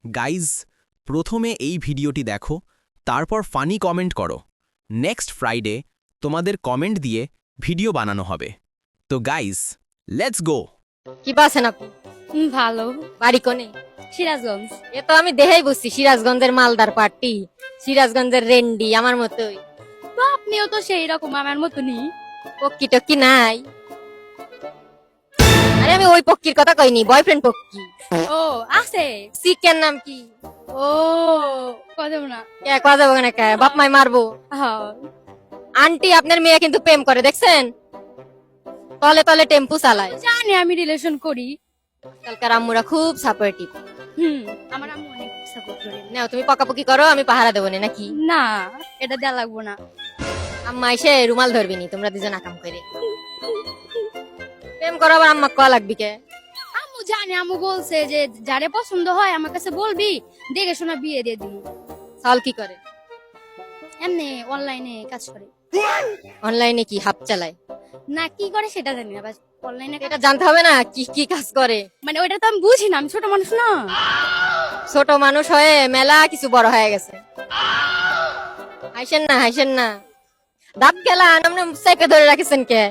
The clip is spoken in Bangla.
গাইজ, প্রথমে এই ভিডিওটি দেখো, তারপর ফানি কমেন্ট করো। নেক্সট ফ্রাইডে তোমাদের কমেন্ট দিয়ে ভিডিও বানানো হবে। তো গাইজ, লেটস গো। কি পাচ্ছেন আপু? ভালো। বাড়ি কোনে? সিরাজগঞ্জ। এ তো আমি দেখেই বুঝছি, সিরাজগঞ্জের মালদার পার্টি, সিরাজগঞ্জের রেন্ডি আমার মতোই। তো আপনিও তো সেই রকম আমার মতনই। পক্কি টক্কি নাই? আরে আমি ওই পক্কির কথা কইনি, বয়ফ্রেন্ড পক্কি। ও আছে। সিকের নাম কি? ও কত না। কে কয়া যাবো না, কে বাপ মাই মারবো। হ্যাঁ। আন্টি, আপনার মেয়ে কিন্তু প্রেম করে, দেখছেন? তলে তলে টেম্পু চালায়। জানি আমি রিলেশন করি। আজকালকার আম্মুরা খুব সাপোর্টিভ। আমার আম্মু অনেক সাপোর্ট করে। নাও তুমি পকাপকি করো, আমি পাহারা দেবো না নাকি? না, এটা দেয়া লাগবো না। আম্মা এসে রুমাল ধরবি নি, তোমরা দুজন আকাম করে প্রেম করো, আবার আম্মা কয়া লাগবি কে? আম্মু জানে, আম্মু বলছে যে যারে পছন্দ হয় আমার কাছে বলবি, দেখে শোনা বিয়ে দিয়ে দিবি। সাল কি করে? এমনি অনলাইনে কাজ করে। অনলাইনে কি হাপ চালায়? না কি করে সেটা জানি না, বাস অনলাইনে এটা জানতে হবে না কি কি কাজ করে? মানে ওইটা তো আমি বুঝি না, আমি ছোট মানুষ না। ছোট মানুষ হয়ে মেলা কিছু বড় হয়ে গেছে। হাসেন না, হাসেন না। দাঁত গেলা নামনে চেপে ধরে রাখিছেন কে?